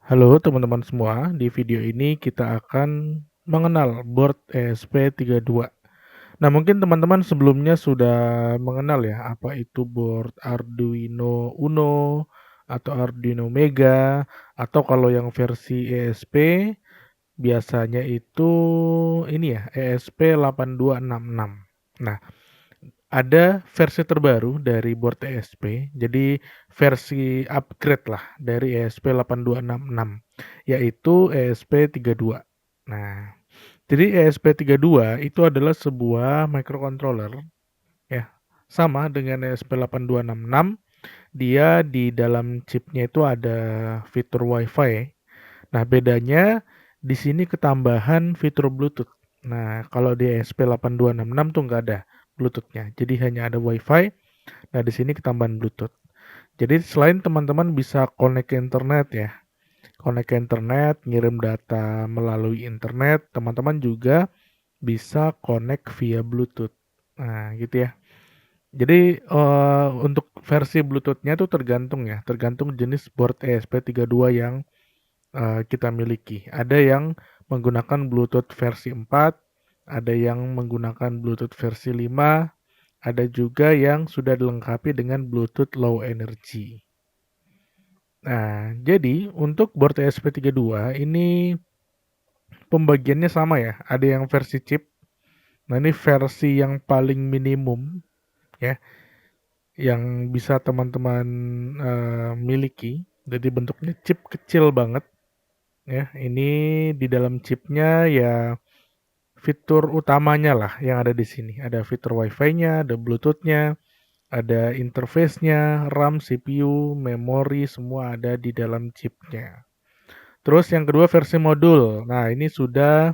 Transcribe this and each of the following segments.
Halo teman-teman semua, di video ini kita akan mengenal board ESP32. Nah, mungkin teman-teman sebelumnya sudah mengenal ya, apa itu board Arduino Uno atau Arduino Mega, atau kalau yang versi ESP biasanya itu ini ya, ESP8266. Nah, ada versi terbaru dari board ESP, jadi versi upgrade lah dari ESP8266, yaitu ESP32. Nah, jadi ESP32 itu adalah sebuah microcontroller ya, sama dengan ESP8266, dia di dalam chipnya itu ada fitur Wi-Fi. Nah, bedanya di sini ketambahan fitur Bluetooth. Nah, kalau di ESP8266 tuh nggak ada Bluetooth-nya, jadi hanya ada Wi-Fi. Nah, di sini ketambahan Bluetooth. Jadi selain teman-teman bisa connect ke internet ya, connect ke internet, ngirim data melalui internet, teman-teman juga bisa connect via Bluetooth. Nah, gitu ya. Jadi, untuk versi Bluetooth-nya tuh tergantung ya, tergantung jenis board ESP32 yang kita miliki. Ada yang menggunakan Bluetooth versi 4, ada yang menggunakan Bluetooth versi 5, ada juga yang sudah dilengkapi dengan Bluetooth Low Energy. Nah, jadi untuk board ESP32 ini pembagiannya sama ya, ada yang versi chip. Nah, ini versi yang paling minimum ya, yang bisa teman-teman miliki. Jadi bentuknya chip kecil banget ya. Ini di dalam chipnya ya fitur utamanya lah yang ada di sini. Ada fitur Wi-Fi-nya, ada Bluetooth-nya, ada interface-nya, RAM, CPU, memori, semua ada di dalam chipnya. Terus yang kedua versi modul. Nah, ini sudah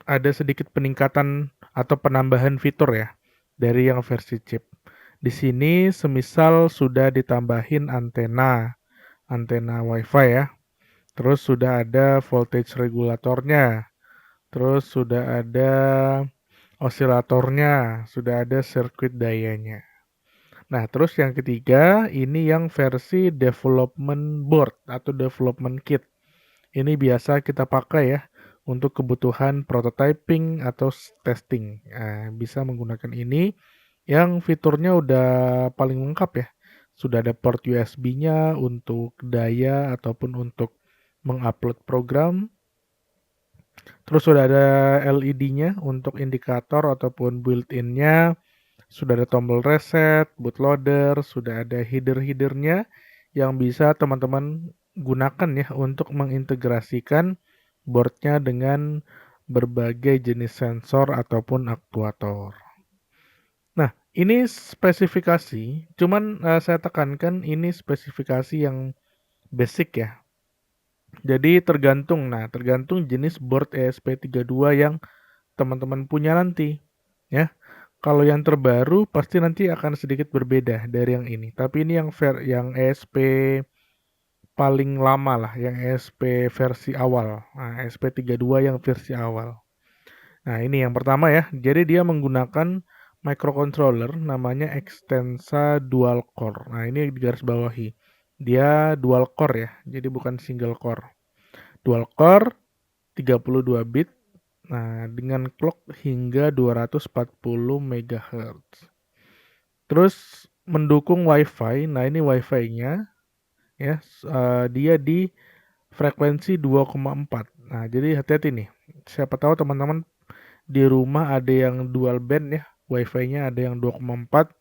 ada sedikit peningkatan atau penambahan fitur ya dari yang versi chip. Di sini semisal sudah ditambahin antena Wi-Fi ya. Terus sudah ada voltage regulatornya. Terus sudah ada osilatornya, sudah ada sirkuit dayanya. Nah, terus yang ketiga, ini yang versi development board atau development kit. Ini biasa kita pakai ya untuk kebutuhan prototyping atau testing. Nah, bisa menggunakan ini yang fiturnya udah paling lengkap ya. Sudah ada port USB-nya untuk daya ataupun untuk mengupload program. Terus sudah ada LED-nya untuk indikator ataupun built-in-nya. Sudah ada tombol reset, bootloader, sudah ada header-headernya yang bisa teman-teman gunakan ya untuk mengintegrasikan boardnya dengan berbagai jenis sensor ataupun aktuator. Nah, ini spesifikasi, cuman saya tekankan ini spesifikasi yang basic ya. Jadi tergantung jenis board ESP32 yang teman-teman punya nanti ya. Kalau yang terbaru pasti nanti akan sedikit berbeda dari yang ini. Tapi ini yang ESP paling lama lah, yang ESP versi awal. Nah, ESP32 yang versi awal. Nah, ini yang pertama ya. Jadi dia menggunakan microcontroller namanya Extensa Dual Core. Nah, ini di garis bawahi. Dia dual core ya. Jadi bukan single core. Dual core 32 bit. Nah, dengan clock hingga 240 MHz. Terus mendukung Wi-Fi. Nah, ini Wi-Fi-nya ya, dia di frekuensi 2,4. Nah, jadi hati-hati nih. Siapa tahu teman-teman di rumah ada yang dual band ya, Wi-Fi-nya ada yang 2,4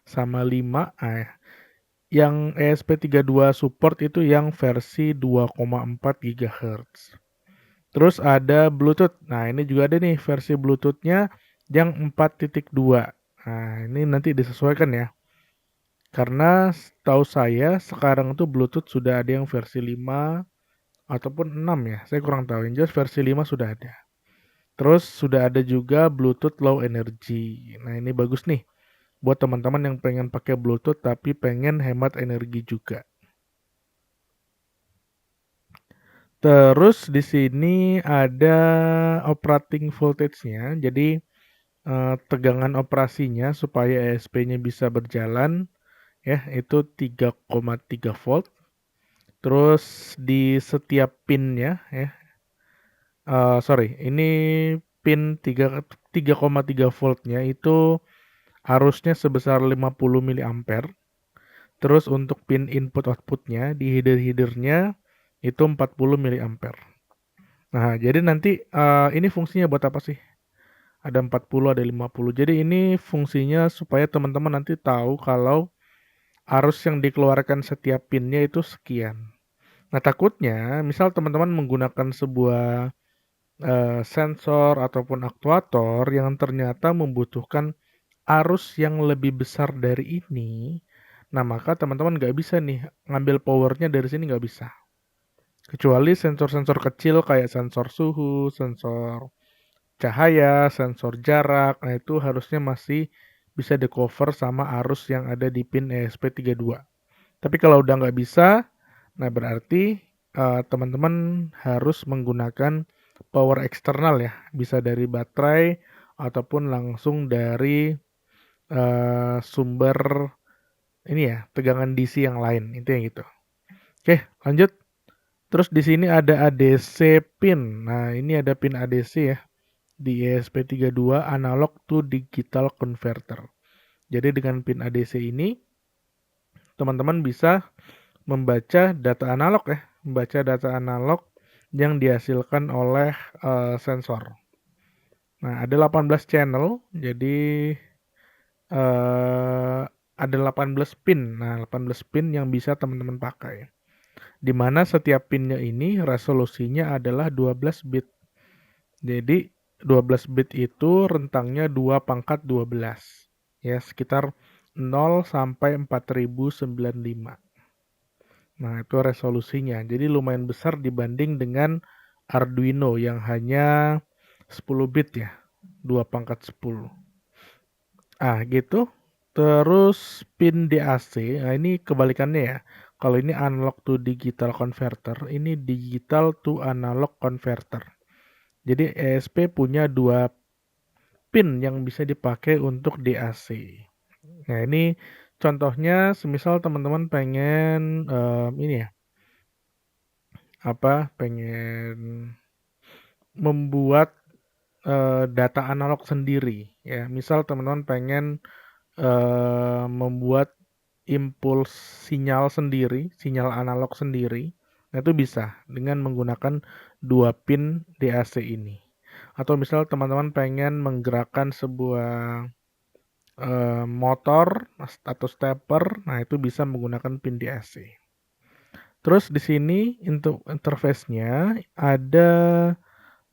sama 5. Yang ESP32 support itu yang versi 2,4 GHz. Terus ada Bluetooth. Nah, ini juga ada nih versi Bluetooth-nya yang 4.2. Nah, ini nanti disesuaikan ya. Karena setahu saya sekarang tuh Bluetooth sudah ada yang versi 5 ataupun 6 ya. Saya kurang tahu. Yang jelas versi 5 sudah ada. Terus sudah ada juga Bluetooth Low Energy. Nah, ini bagus nih buat teman-teman yang pengen pakai Bluetooth tapi pengen hemat energi juga. Terus di sini ada operating voltage-nya. Jadi tegangan operasinya supaya ESP-nya bisa berjalan ya itu 3,3 volt. Terus di setiap pinnya ya, sorry, ini pin 3,3 voltnya itu arusnya sebesar 50 miliampere. Terus untuk pin input outputnya di header-headernya itu 40 miliampere. Nah, jadi nanti ini fungsinya buat apa sih? Ada 40, ada 50. Jadi ini fungsinya supaya teman-teman nanti tahu kalau arus yang dikeluarkan setiap pinnya itu sekian. Nah, takutnya misal teman-teman menggunakan sebuah sensor ataupun aktuator yang ternyata membutuhkan arus yang lebih besar dari ini, nah maka teman-teman nggak bisa nih ngambil powernya dari sini, nggak bisa. Kecuali sensor-sensor kecil kayak sensor suhu, sensor cahaya, sensor jarak, nah itu harusnya masih bisa di-cover sama arus yang ada di pin ESP32. Tapi kalau udah nggak bisa, nah berarti teman-teman harus menggunakan power eksternal ya, bisa dari baterai ataupun langsung dari sumber ini ya, tegangan DC yang lain, intinya gitu. Oke, lanjut. Terus di sini ada ADC pin. Nah, ini ada pin ADC ya di ESP32 analog to digital converter. Jadi dengan pin ADC ini teman-teman bisa membaca data analog ya, membaca data analog yang dihasilkan oleh sensor. Nah, ada 18 channel, jadi ada 18 pin. Nah, 18 pin yang bisa teman-teman pakai. Di mana setiap pinnya ini resolusinya adalah 12 bit. Jadi 12 bit itu rentangnya 2 pangkat 12. Ya, sekitar 0 sampai 4095. Nah, itu resolusinya. Jadi lumayan besar dibanding dengan Arduino yang hanya 10 bit ya. 2 pangkat 10. Gitu. Terus pin DAC, nah ini kebalikannya ya. Kalau ini analog to digital converter, ini digital to analog converter. Jadi ESP punya 2 pin yang bisa dipakai untuk DAC. Nah, ini contohnya semisal teman-teman pengen ini ya, pengen membuat data analog sendiri ya. Misal teman-teman pengen membuat impuls sinyal sendiri, sinyal analog sendiri. Nah, itu bisa dengan menggunakan 2 pin DAC ini. Atau misal teman-teman pengen menggerakkan sebuah motor atau stepper, nah itu bisa menggunakan pin DAC. Terus di sini untuk interface-nya ada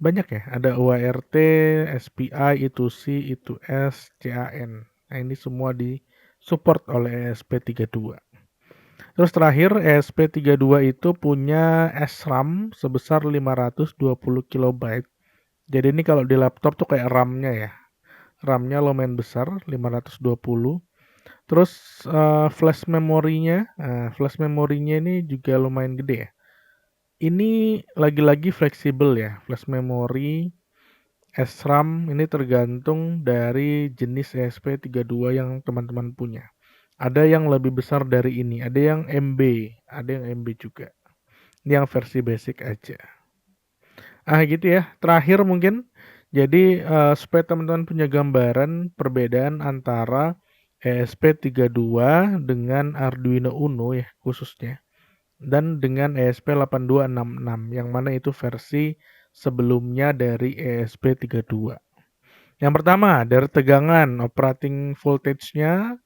banyak ya, ada UART, SPI, I2C, I2S, CAN. Nah, ini semua di-support oleh ESP32. Terus terakhir, ESP32 itu punya SRAM sebesar 520 KB. Jadi ini kalau di laptop tuh kayak RAM-nya ya. RAM-nya lumayan besar, 520. Terus flash memorinya, flash memorinya ini juga lumayan gede ya. Ini lagi-lagi fleksibel ya, flash memory SRAM ini tergantung dari jenis ESP32 yang teman-teman punya. Ada yang lebih besar dari ini, ada yang MB, ada yang MB juga. Ini yang versi basic aja. Gitu ya. Terakhir mungkin, jadi supaya teman-teman punya gambaran perbedaan antara ESP32 dengan Arduino Uno ya khususnya. Dan dengan ESP8266 yang mana itu versi sebelumnya dari ESP32. Yang pertama, dari tegangan operating voltage-nya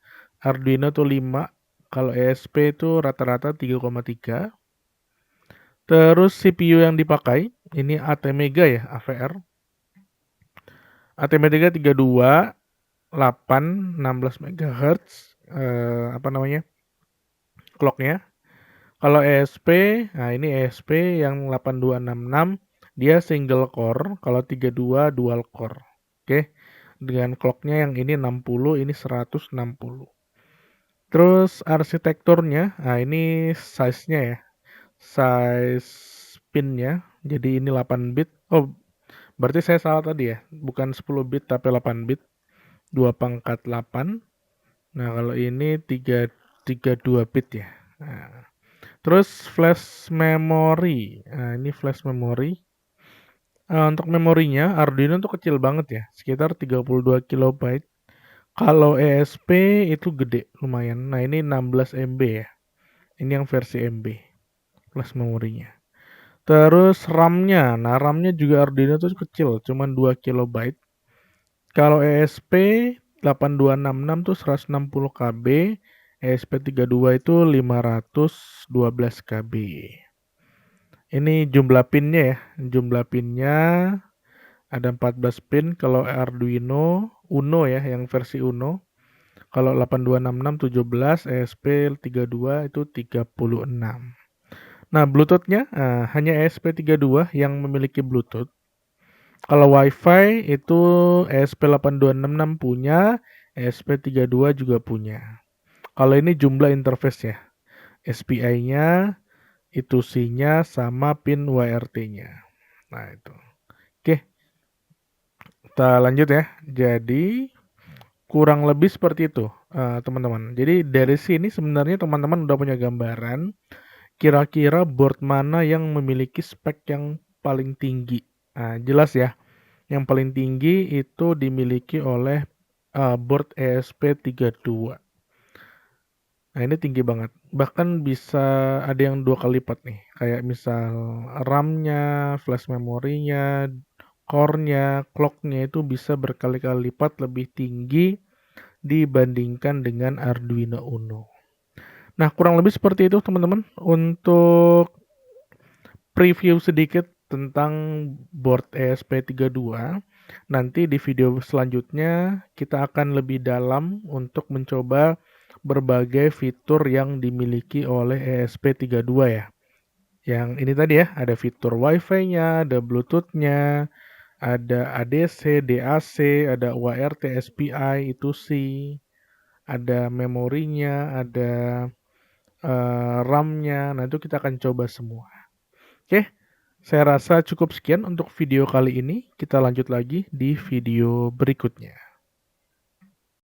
Arduino tuh 5, kalau ESP itu rata-rata 3,3. Terus CPU yang dipakai, ini ATmega ya, AVR. ATmega 32, 8, 16 MHz, clock-nya. Kalau ESP, nah ini ESP yang 8266, dia single core, kalau 32 dual core. Oke. Dengan clock-nya yang ini 60, ini 160. Terus arsitekturnya, nah ini size-nya ya. Size pin-nya, jadi ini 8 bit. Oh, berarti saya salah tadi ya. Bukan 10 bit tapi 8 bit. 2 pangkat 8. Nah, kalau ini 32 bit ya. Nah, Terus flash memory. Nah, ini flash memory. Untuk memorinya Arduino tuh kecil banget ya, sekitar 32 kilobyte. Kalau ESP itu gede lumayan. Nah, ini 16 MB ya. Ini yang versi MB flash memorinya. Terus RAM-nya. Nah, RAM-nya juga Arduino tuh kecil, cuman 2 kilobyte. Kalau ESP 8266 tuh 160 KB, ESP32 itu 512 KB. Ini jumlah pinnya ya. Jumlah pinnya ada 14 pin kalau Arduino Uno ya, yang versi Uno. Kalau 8266 17, ESP32 itu 36. Nah, Bluetooth-nya hanya ESP32 yang memiliki Bluetooth. Kalau WiFi itu ESP8266 punya, ESP32 juga punya. Kalau ini jumlah interface ya. SPI-nya, itu C-nya sama pin WRT-nya. Nah, itu. Oke, kita lanjut ya. Jadi kurang lebih seperti itu, teman-teman. Jadi dari sini sebenarnya teman-teman udah punya gambaran kira-kira board mana yang memiliki spek yang paling tinggi. Nah, jelas ya, yang paling tinggi itu dimiliki oleh board ESP32. Nah, ini tinggi banget. Bahkan bisa ada yang 2 kali lipat nih. Kayak misal RAM-nya, flash memorinya, core-nya, clock-nya itu bisa berkali-kali lipat lebih tinggi dibandingkan dengan Arduino Uno. Nah, kurang lebih seperti itu teman-teman untuk preview sedikit tentang board ESP32. Nanti di video selanjutnya kita akan lebih dalam untuk mencoba berbagai fitur yang dimiliki oleh ESP32 ya. Yang ini tadi ya, ada fitur Wi-Fi-nya, ada Bluetooth-nya, ada ADC, DAC, ada WRT, SPI, itu sih, ada memorinya, ada RAM-nya. Nah, itu kita akan coba semua. Oke, saya rasa cukup sekian untuk video kali ini. Kita lanjut lagi di video berikutnya.